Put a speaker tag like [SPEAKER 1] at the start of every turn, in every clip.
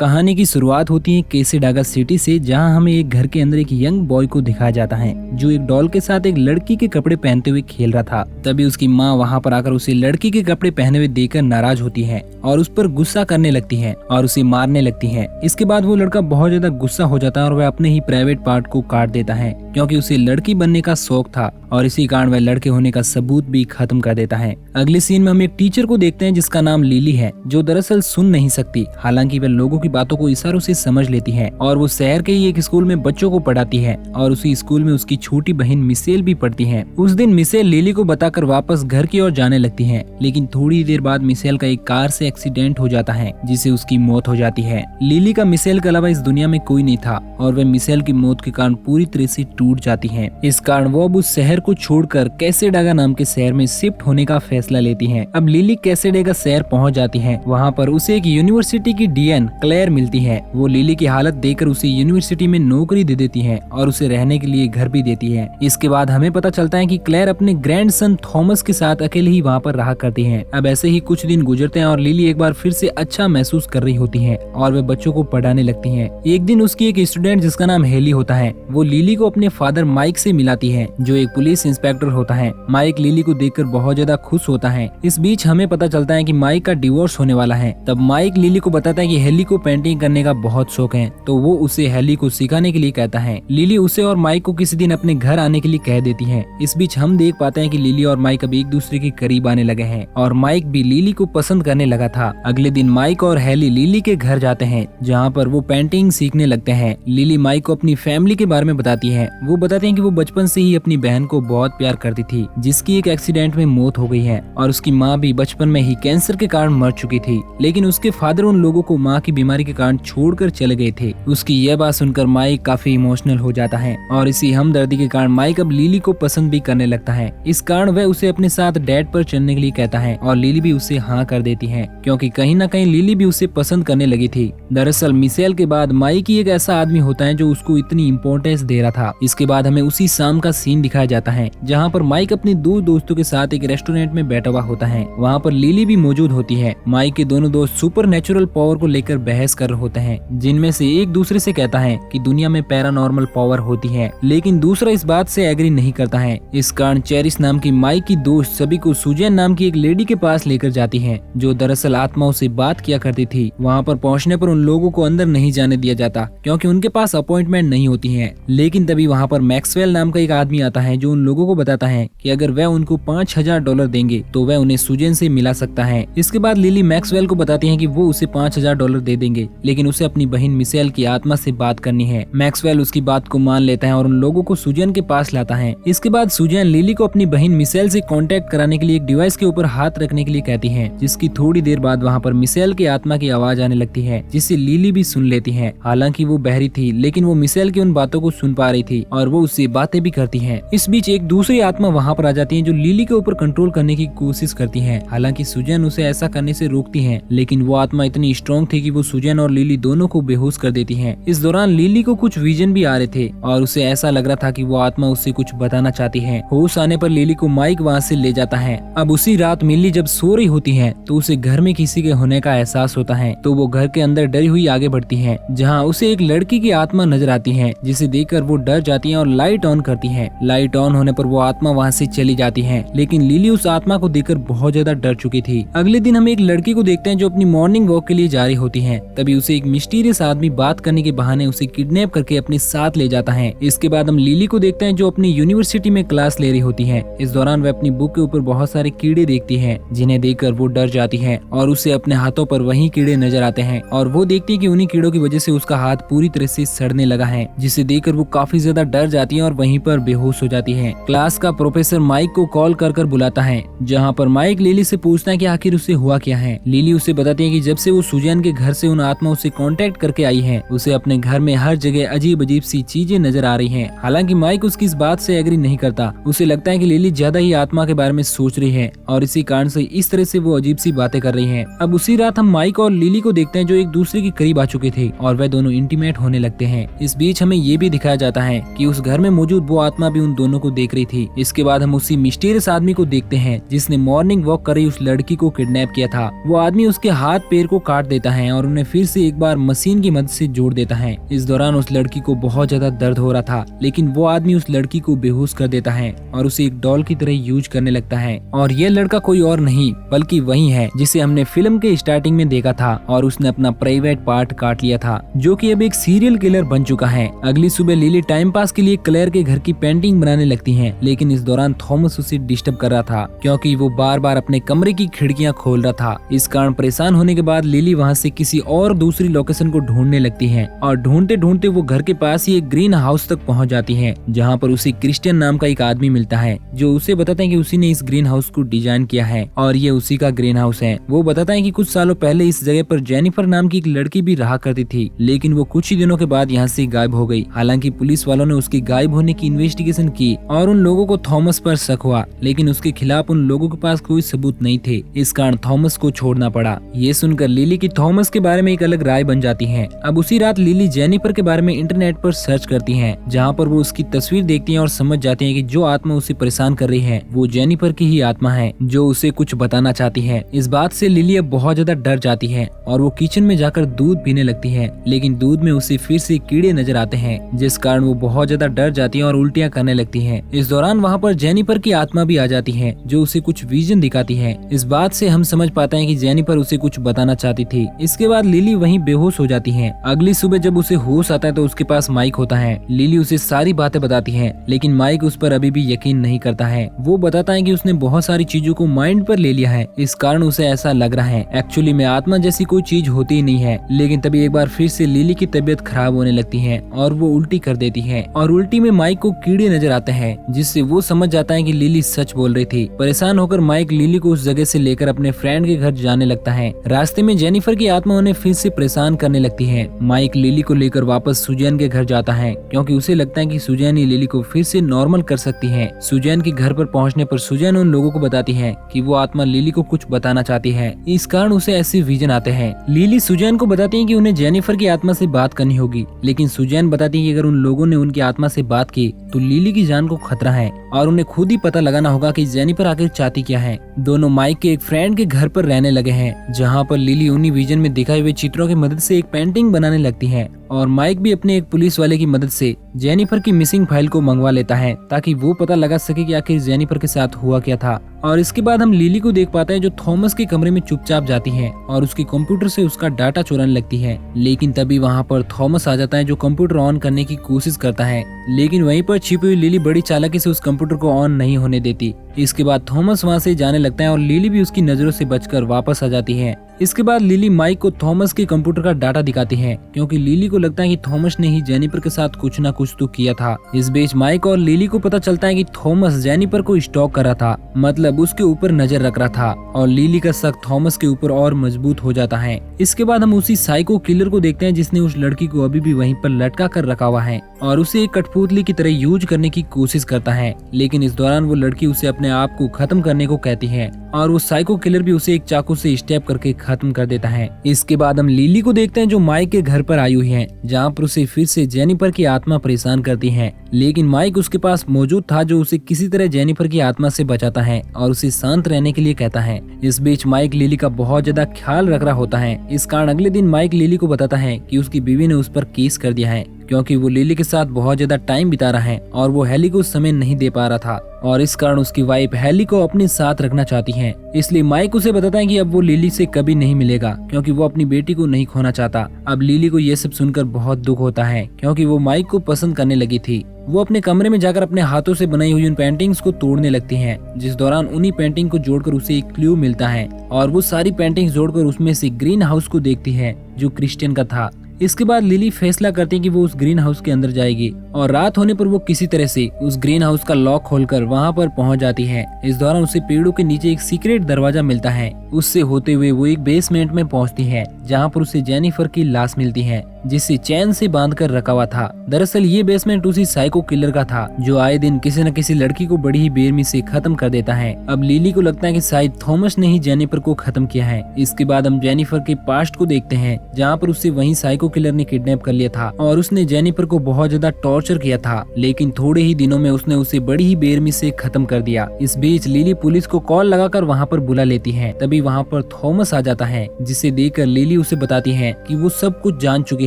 [SPEAKER 1] कहानी की शुरुआत होती है केसेडागा सिटी से, जहां हमें एक घर के अंदर एक यंग बॉय को दिखाया जाता है जो एक डॉल के साथ एक लड़की के कपड़े पहनते हुए खेल रहा था। तभी उसकी माँ वहां पर आकर उसे लड़की के कपड़े पहने हुए देखकर नाराज होती है और उस पर गुस्सा करने लगती है और उसे मारने लगती है। इसके बाद वो लड़का बहुत ज्यादा गुस्सा हो जाता है और वह अपने ही प्राइवेट पार्ट को काट देता है क्योंकि उसे लड़की बनने का शौक था और इसी कारण वह लड़के होने का सबूत भी खत्म कर देता है। अगले सीन में हम एक टीचर को देखते हैं जिसका नाम लिली है, जो दरअसल सुन नहीं सकती। हालांकि वह लोगों की बातों को इशारों से समझ लेती है और वो शहर के ही एक स्कूल में बच्चों को पढ़ाती है और उसी स्कूल में उसकी छोटी बहन मिशेल भी पढ़ती है। उस दिन मिशेल लिली को बताकर वापस घर की ओर जाने लगती है, लेकिन थोड़ी देर बाद मिशेल का एक कार से एक्सीडेंट हो जाता है जिससे उसकी मौत हो जाती है। लिली का मिशेल के अलावा इस दुनिया में कोई नहीं था और वह मिशेल की मौत के कारण पूरी तरह से टूट जाती है। इस कारण वो अब उस शहर को छोड़कर कैसेडागा नाम के शहर में शिफ्ट होने का फैसला लेती है। अब लिली कैसेडागा शहर पहुंच जाती है। वहां पर उसे एक यूनिवर्सिटी की डीएन क्लेयर मिलती है। वो लिली की हालत देखकर उसे यूनिवर्सिटी में नौकरी दे देती है और उसे रहने के लिए घर भी देती है। इसके बाद हमें पता चलता है कि क्लेयर अपने ग्रैंडसन थॉमस के साथ अकेले ही वहाँ पर रहा करती है। अब ऐसे ही कुछ दिन गुजरते हैं और लिली एक बार फिर से अच्छा महसूस कर रही होती है और वे बच्चों को पढ़ाने लगती है। एक दिन उसकी एक स्टूडेंट जिसका नाम हेली होता है, वो लिली को अपने फादर माइक से मिलाती है जो एक पुलिस इंस्पेक्टर होता है। माइक लिली को देखकर बहुत ज्यादा खुश होता है। इस बीच हमें पता चलता है कि माइक का डिवोर्स होने वाला है। तब माइक लिली को बताता है कि हेली को पेंटिंग करने का बहुत शौक है, तो वो उसे हेली को सिखाने के लिए कहता है। लिली उसे और माइक को किसी दिन अपने घर आने के लिए कह देती है। इस बीच हम देख पाते हैं कि लिली और माइक अब एक दूसरे के करीब आने लगे हैं और माइक भी लिली को पसंद करने लगा था। अगले दिन माइक और हेली लिली के घर जाते हैं जहाँ पर वो पेंटिंग सीखने लगते हैं। लिली माइक को अपनी फैमिली के बारे में बताती है। वो बताते हैं कि वो बचपन से ही अपनी बहन को बहुत प्यार करती थी जिसकी एक एक्सीडेंट में मौत हो गई है और उसकी माँ भी बचपन में ही कैंसर के कारण मर चुकी थी, लेकिन उसके फादर उन लोगों को माँ की बीमारी के कारण छोड़कर चले गए थे। उसकी यह बात सुनकर माइक काफी इमोशनल हो जाता है और इसी हमदर्दी के कारण माइक अब लिली को पसंद भी करने लगता है। इस कारण वह उसे अपने साथ डेट पर चलने के लिए कहता है और लिली भी उसे हाँ कर देती है क्योंकि कहीं न कहीं लिली भी उसे पसंद करने लगी थी। दरअसल मिशेल के बाद माइक ही एक ऐसा आदमी होता है जो उसको इतनी इम्पोर्टेंस दे रहा था। इसके बाद हमें उसी शाम का सीन दिखाया जाता है जहाँ पर माइक अपने दो दोस्तों के साथ एक रेस्टोरेंट में बैठा हुआ होता है। वहाँ पर लिली भी मौजूद होती है। माइक के दोनों दोस्त सुपर नेचुरल पावर को लेकर बहस कर रहे होते हैं, जिनमें से एक दूसरे से कहता है कि दुनिया में पैरानॉर्मल पावर होती है, लेकिन दूसरा इस बात से एग्री नहीं करता है। इस कारण चेरिस नाम की माइक की दोस्त सभी को सुजैन नाम की एक लेडी के पास लेकर जाती है जो दरअसल आत्माओं से बात किया करती थी। वहाँ पर पहुँचने पर उन लोगों को अंदर नहीं जाने दिया जाता क्योंकि उनके पास अपॉइंटमेंट नहीं होती है। लेकिन तभी वहाँ पर मैक्सवेल नाम का एक आदमी आता है जो उन लोगों को बताता है कि अगर वह उनको $5000 देंगे तो वह उन्हें सुजैन से मिला सकता है। इसके बाद लिली मैक्सवेल को बताती है कि वो उसे $5000 दे देंगे, लेकिन उसे अपनी बहन मिशेल की आत्मा से बात करनी है। मैक्सवेल उसकी बात को मान लेता है और उन लोगों को सुजैन के पास लाता है। इसके बाद सुजैन लिली को अपनी बहन मिशेल से कांटेक्ट कराने के लिए एक डिवाइस के ऊपर हाथ रखने के लिए कहती है, जिसकी थोड़ी देर बाद वहाँ पर मिशेल की आत्मा की आवाज आने लगती है जिससे लिली भी सुन लेती है। हालांकि वो बहरी थी, लेकिन वो मिशेल की उन बातों को सुन पा रही थी और वो उससे बातें भी करती है। इस बीच एक दूसरी आत्मा वहाँ पर आ जाती है जो लिली के ऊपर कंट्रोल करने की कोशिश करती है। हालांकि सुजैन उसे ऐसा करने से रोकती है, लेकिन वो आत्मा इतनी स्ट्रॉन्ग थी कि वो सुजैन और लिली दोनों को बेहोश कर देती है। इस दौरान लिली को कुछ विजन भी आ रहे थे और उसे ऐसा लग रहा था कि वो आत्मा उससे कुछ बताना चाहती है। होश आने पर लिली को माइक वहाँ से ले जाता है। अब उसी रात मिली जब सो रही होती है तो उसे घर में किसी के होने का एहसास होता है, तो वो घर के अंदर डरी हुई आगे बढ़ती है जहाँ उसे एक लड़की की आत्मा नजर आती है, जिसे देखकर वो डर जाती है और लाइट ऑन करती है। लाइट ऑन होने पर वो आत्मा वहाँ से चली जाती है, लेकिन लिली उस आत्मा को देखकर बहुत ज्यादा डर चुकी थी। अगले दिन हम एक लड़की को देखते हैं जो अपनी मॉर्निंग वॉक के लिए जा रही होती है। तभी उसे एक मिस्टीरियस आदमी बात करने के बहाने उसे किडनैप करके अपने साथ ले जाता है। इसके बाद हम लिली को देखते हैं जो अपनी यूनिवर्सिटी में क्लास ले रही होती है। इस दौरान वह अपनी बुक के ऊपर बहुत सारे कीड़े देखती है जिन्हें देखकर वो डर जाती है और उसे अपने हाथों पर वही कीड़े नजर आते हैं और वो देखती है कि उन्हीं कीड़ों की वजह से उसका हाथ पूरी तरह से सड़ने लगा है, जिसे देखकर वो काफी ज्यादा डर जाती है और वहीं पर बेहोश हो जाती है। क्लास का प्रोफेसर माइक को कॉल कर बुलाता है, जहाँ पर माइक लिली से पूछता है कि आखिर उसे हुआ क्या है। लिली उसे बताती है कि जब से वो सुजैन के घर से उन आत्माओं से कांटेक्ट करके आई है, उसे अपने घर में हर जगह अजीब अजीब सी चीजें नजर आ रही हैं। हालांकि माइक उसकी इस बात से एग्री नहीं करता। उसे लगता है कि लिली ज्यादा ही आत्मा के बारे में सोच रही है और इसी कारण से इस तरह से वो अजीब सी बातें कर रही है। अब उसी रात हम माइक और लिली को देखते हैं जो एक दूसरे के करीब आ चुके थे और वह दोनों इंटीमेट होने लगते हैं। इस बीच हमें ये भी दिखाया जाता है कि उस घर में मौजूद वो आत्मा भी उन दोनों को देख रही थी। इसके बाद हम उसी मिस्टीरियस आदमी को देखते हैं जिसने मॉर्निंग वॉक कर रही उस लड़की को किडनैप किया था। वो आदमी उसके हाथ पैर को काट देता है और उन्हें फिर से एक बार मशीन की मदद से जोड़ देता है। इस दौरान उस लड़की को बहुत ज्यादा दर्द हो रहा था, लेकिन वो आदमी उस लड़की को बेहोश कर देता है और उसे एक डॉल की तरह यूज करने लगता है। और ये लड़का कोई और नहीं बल्कि वही है जिसे हमने फिल्म के स्टार्टिंग में देखा था और उसने अपना प्राइवेट पार्ट काट लिया था, जो कि अब एक सीरियल किलर बन चुका है। अगली सुबह लिली टाइम पास के लिए क्लेयर के घर की पेंटिंग बनाने लगती है, लेकिन इस दौरान थॉमस उसे डिस्टर्ब कर रहा था क्योंकि वो बार बार अपने कमरे की खिड़कियां खोल रहा था। इस कारण परेशान होने के बाद लिली वहां से किसी और दूसरी लोकेशन को ढूंढने लगती है और ढूंढते ढूंढते वो घर के पास ही एक ग्रीन हाउस तक पहुंच जाती है, जहां पर उसे क्रिस्टियन नाम का एक आदमी मिलता है जो उसे बताता है कि उसी ने इस ग्रीन हाउस को डिजाइन किया है और ये उसी का ग्रीन हाउस है। वो बताता है कि कुछ सालों पहले इस जगह पर जेनिफर नाम की एक लड़की भी रहा करती थी, लेकिन वो कुछ ही दिनों के बाद यहाँ से गायब हो गई। हालांकि पुलिस वालों ने उसके गायब होने की इन्वेस्टिगेशन की और उन लोगों को थॉमस पर शक हुआ, लेकिन उसके खिलाफ उन लोगों के पास कोई सबूत नहीं थे। इस कारण थॉमस को छोड़ना पड़ा। ये सुनकर लिली की थॉमस के बारे में एक अलग राय बन जाती है। अब उसी रात लिली जेनिफर के बारे में इंटरनेट पर सर्च करती है, जहाँ पर वो उसकी तस्वीर देखती है और समझ जाती है कि जो आत्मा उसे परेशान कर रही है वो जेनिफर की ही आत्मा है जो उसे कुछ बताना चाहती है। इस बात से लिली अब बहुत ज्यादा डर जाती है और वो किचन में जाकर दूध पीने लगती है, लेकिन दूध में उसे फिर से कीड़े नजर आते हैं, जिस कारण वो बहुत ज्यादा डर जाती है और उल्टियां करने लगती है। इस दौरान वहाँ पर जेनिफर की आत्मा भी आ जाती है जो उसे कुछ विजन दिखाती है। इस बात से हम समझ पाते हैं कि जेनिफर उसे कुछ बताना चाहती थी। इसके बाद लिली वहीं बेहोश हो जाती है। अगली सुबह जब उसे होश आता है तो उसके पास माइक होता है। लिली उसे सारी बातें बताती है, लेकिन माइक उस पर अभी भी यकीन नहीं करता है। वो बताता है कि उसने बहुत सारी चीजों को माइंड पर ले लिया है, इस कारण उसे ऐसा लग रहा है। एक्चुअली में आत्मा जैसी कोई चीज होती ही नहीं है। लेकिन तभी एक बार फिर से लिली की तबीयत खराब होने लगती है और वो उल्टी कर देती है और उल्टी में माइक को कीड़े नजर आते हैं, जिससे वो समझ जाता है कि लिली सच बोल रही थी। परेशान होकर माइक लिली को उस जगह से लेकर अपने फ्रेंड के घर जाने लगता है। रास्ते में जेनिफर की आत्मा उन्हें फिर से परेशान करने लगती है। माइक लिली को लेकर वापस सुजैन के घर जाता है क्योंकि उसे लगता है कि सुजैन ही लिली को फिर से नॉर्मल कर सकती है। सुजैन के घर पर पहुंचने पर सुजैन उन लोगों को बताती है कि वो आत्मा लिली को कुछ बताना चाहती है, इस कारण उसे ऐसे विजन आते हैं। लिली सुजैन को बताती है कि उन्हें जेनिफर की आत्मा से बात करनी होगी, लेकिन सुजैन बताती है कि अगर उन लोगों ने उनकी आत्मा से बात की तो लिली की जान को खतरा है और उन्हें खुद ही पता लगाना होगा कि जेनिफर आखिर चाहती क्या है। दोनों माइक के एक फ्रेंड के घर पर रहने लगे हैं, जहाँ पर लिली उन्हीं विजन में दिखाए हुए चित्रों की मदद से एक पेंटिंग बनाने लगती है और माइक भी अपने एक पुलिस वाले की मदद से जेनिफर की मिसिंग फाइल को मंगवा लेता है ताकि वो पता लगा सके कि आखिर जेनिफर के साथ हुआ क्या था। और इसके बाद हम लिली को देख पाते हैं जो थॉमस के कमरे में चुपचाप जाती है और उसके कंप्यूटर से उसका डाटा चुराने लगती है। लेकिन तभी वहाँ पर थॉमस आ जाता है जो कंप्यूटर ऑन करने की कोशिश करता है, लेकिन वहीं पर छिपी हुई लिली बड़ी चालाकी से उस कंप्यूटर को ऑन नहीं होने देती। इसके बाद थॉमस वहाँ से जाने लगता है और लिली भी उसकी नजरों से बचकर वापस आ जाती है। इसके बाद लिली माइक को थॉमस के कंप्यूटर का डाटा दिखाती है क्योंकि लिली को लगता है कि थॉमस ने ही जेनिफर के साथ कुछ न कुछ तो किया था। इस बीच माइक और लिली को पता चलता है कि थॉमस जेनिफर को स्टॉक कर रहा था, मतलब उसके ऊपर नजर रख रहा था, और लिली का शक थॉमस के ऊपर और मजबूत हो जाता है। इसके बाद हम उसी साइको किलर को देखते हैं जिसने उस लड़की को अभी भी वहीं पर लटका कर रखा हुआ है और उसे एक कठपुतली की तरह यूज करने की कोशिश करता है। लेकिन इस दौरान वो लड़की उसे अपने आप को खत्म करने को कहती है और वो साइको किलर भी उसे एक चाकू से स्टैब करके खत्म कर देता है। इसके बाद हम लिली को देखते हैं जो माइक के घर पर आई हुई है, जहाँ पर उसे फिर से जेनिफर की आत्मा परेशान करती है। लेकिन माइक उसके पास मौजूद था जो उसे किसी तरह जेनिफर की आत्मा से बचाता है और उसे शांत रहने के लिए कहता है। इस बीच माइक लिली का बहुत ज्यादा ख्याल रख रहा होता है। इस कारण अगले दिन माइक लिली को बताता है कि उसकी बीवी ने उस पर केस कर दिया है क्योंकि वो लिली के साथ बहुत ज्यादा टाइम बिता रहा है और वो हेली को समय नहीं दे पा रहा था और इस कारण उसकी वाइफ हेली को अपने साथ रखना चाहती है। इसलिए माइक उसे बताता है कि अब वो लिली से कभी नहीं मिलेगा क्योंकि वो अपनी बेटी को नहीं खोना चाहता। अब लिली को ये सब सुनकर बहुत दुख होता है क्योंकि वो माइक को पसंद करने लगी थी। वो अपने कमरे में जाकर अपने हाथों से बनाई हुई उन पेंटिंग्स को तोड़ने लगती हैं, जिस दौरान उन्हीं पेंटिंग को जोड़कर उसे एक क्लू मिलता है और वो सारी पेंटिंग्स जोड़कर उसमें से ग्रीन हाउस को देखती है जो क्रिस्टियन का था। इसके बाद लिली फैसला करती है कि वो उस ग्रीन हाउस के अंदर जाएगी और रात होने पर वो किसी तरह से उस ग्रीन हाउस का लॉक खोलकर वहां पर पहुंच जाती है। इस दौरान उसे पेड़ों के नीचे एक सीक्रेट दरवाजा मिलता है। उससे होते हुए वो एक बेसमेंट में पहुंचती है जहां पर उसे जेनिफर की लाश मिलती है जिसे चैन से बांधकर रखा हुआ था। दरअसल ये बेसमेंट उसी साइको किलर का था जो आए दिन किसी न किसी लड़की को बड़ी ही बेरहमी से खत्म कर देता है। अब लिली को लगता है कि शायद थॉमस ने ही जेनिफर को खत्म किया है। इसके बाद हम जेनिफर के पास्ट को देखते हैं जहाँ पर उसे वही साइको किलर ने किडनैप कर लिया था और उसने जेनिफर को बहुत ज्यादा टॉर्चर किया था, लेकिन थोड़े ही दिनों में उसने उसे बड़ी ही बेरहमी से खत्म कर दिया। इस बीच लिली पुलिस को कॉल लगाकर वहाँ पर बुला लेती है। तभी वहाँ पर थॉमस आ जाता है जिसे देखकर लिली उसे बताती है कि वो सब कुछ जान चुकी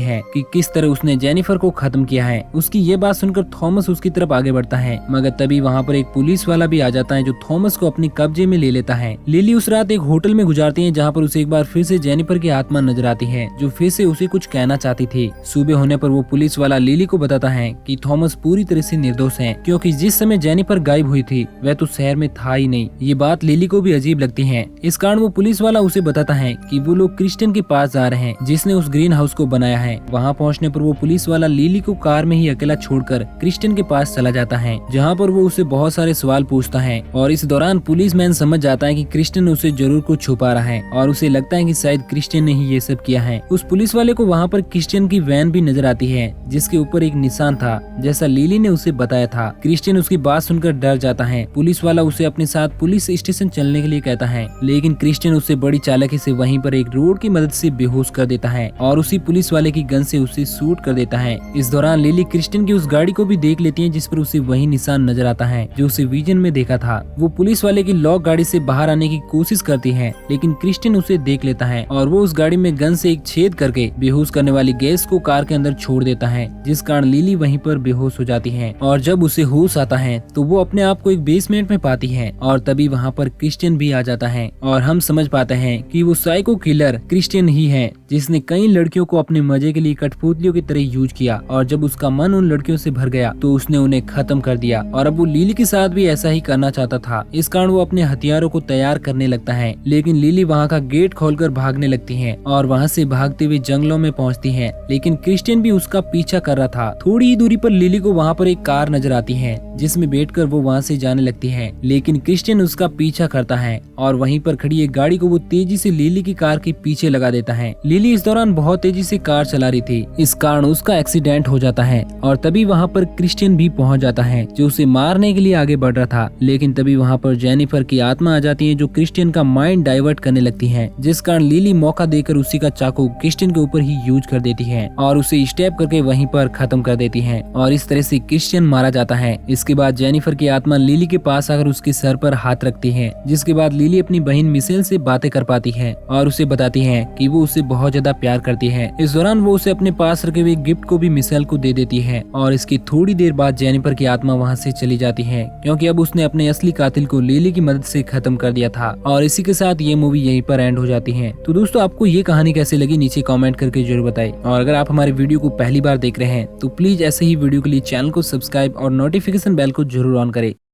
[SPEAKER 1] है कि किस तरह उसने जेनिफर को खत्म किया है। उसकी ये बात सुनकर थॉमस उसकी तरफ आगे बढ़ता है, मगर तभी वहाँ पर एक पुलिस वाला भी आ जाता है जो थॉमस को अपने कब्जे में ले लेता है। लिली उस रात एक होटल में गुजारती है जहाँ पर उसे एक बार फिर से जेनिफर की आत्मा नजर आती है जो फिर से उसे कुछ कहना चाहती थी। सुबह होने पर वो पुलिस वाला लिली को बताता है कि थॉमस पूरी तरह से निर्दोष है, क्योंकि जिस समय जेनिफर गायब हुई थी वह तो शहर में था ही नहीं। ये बात लिली को भी अजीब लगती है। इस कारण वो पुलिस वाला उसे बताता है कि वो लोग क्रिस्टियन के पास जा रहे हैं जिसने उस ग्रीन हाउस को बनाया है। वहाँ पहुँचने पर वो पुलिस वाला लिली को कार में ही अकेला छोड़कर क्रिस्टियन के पास चला जाता है, जहाँ पर वो उसे बहुत सारे सवाल पूछता है। और इस दौरान पुलिस मैन समझ जाता है कि क्रिस्टियन उसे जरूर कुछ छुपा रहा है और उसे लगता है कि शायद क्रिस्टियन ने ही ये सब किया है। उस पुलिस वाले को वहाँ पर क्रिस्टियन की वैन भी नजर आती है जिसके ऊपर एक निशान था जैसा लिली ने उसे बताया था। क्रिस्टियन उसकी बात सुनकर डर जाता है। पुलिस वाला उसे अपने साथ पुलिस स्टेशन चलने के लिए कहता है, लेकिन क्रिस्टियन उसे बड़ी चालाकी से वहीं पर एक रोड की मदद से बेहोश कर देता है और उसी पुलिस वाले की गन से उसे शूट कर देता है। इस दौरान लिली क्रिस्टियन की उस गाड़ी को भी देख लेती है जिस पर उसे वही निशान नजर आता है जो उसे विजन में देखा था। वो पुलिस वाले की लॉक गाड़ी से बाहर आने की कोशिश करती है, लेकिन क्रिस्टियन उसे देख लेता है और वो उस गाड़ी में गन से एक छेद करके बेहोश करने वाली गैस को कार के अंदर छोड़ देता है, जिस कारण लिली वहीं पर बेहोश हो जाती है। और जब उसे होश आता है तो वो अपने आप को एक बेसमेंट में पाती है और तभी वहाँ पर क्रिस्टियन भी आ जाता है और हम समझ पाते हैं कि वो साइको किलर क्रिस्टियन ही है जिसने कई लड़कियों को अपने मजे के लिए कठपुतलियों की तरह यूज किया और जब उसका मन उन लड़कियों से भर गया तो उसने उन्हें खत्म कर दिया। और अब वो लिली के साथ भी ऐसा ही करना चाहता था। इस कारण वो अपने हथियारों को तैयार करने लगता है, लेकिन लिली वहाँ का गेट खोलकर भागने लगती है और वहाँ से भागते हुए जंगलों में पहुँचती है, लेकिन क्रिस्टियन भी उसका पीछा कर रहा था। थोड़ी ही दूरी पर लिली को वहाँ पर एक कार नजर आती है जिसमें बैठकर वो वहाँ से जाने लगती है, लेकिन क्रिस्टियन उसका पीछा करता है और वहीं पर खड़ी एक गाड़ी को वो तेजी से लिली की कार के पीछे लगा देता है। लिली इस दौरान बहुत तेजी से कार चला रही थी, इस कारण उसका एक्सीडेंट हो जाता है और तभी वहाँ पर क्रिस्टियन भी पहुँच जाता है जो उसे मारने के लिए आगे बढ़ रहा था। लेकिन तभी वहाँ पर जेनिफर की आत्मा आ जाती है जो क्रिस्टियन का माइंड डाइवर्ट करने लगती है, जिस कारण लिली मौका देकर उसी का चाकू क्रिस्टियन के ऊपर ही यूज कर देती है और उसे स्टेप करके वहीं पर खत्म कर देती है और इस तरह से क्रिस्टियन मारा जाता है। इसके बाद जेनिफर की आत्मा लिली के पास आकर उसके सर पर हाथ रखती है, जिसके बाद लिली अपनी बहन मिशेल से बातें कर पाती है और उसे बताती है कि वो उसे बहुत ज्यादा प्यार करती है। इस दौरान वो उसे अपने पास रखे हुए गिफ्ट को भी मिशेल को दे देती है और इसकी थोड़ी देर बाद जेनिफर की आत्मा वहाँ से चली जाती है, क्योंकि अब उसने अपने असली कातिल को लिली की मदद से खत्म कर दिया था। और इसी के साथ ये मूवी यहीं पर एंड हो जाती है। तो दोस्तों, आपको ये कहानी कैसी लगी नीचे कमेंट करके जरूर बताएं। और अगर आप हमारे वीडियो को पहली बार देख रहे हैं तो प्लीज ऐसे ही वीडियो के लिए चैनल को सब्सक्राइब और नोटिफिकेशन बेल को जरूर ऑन करें।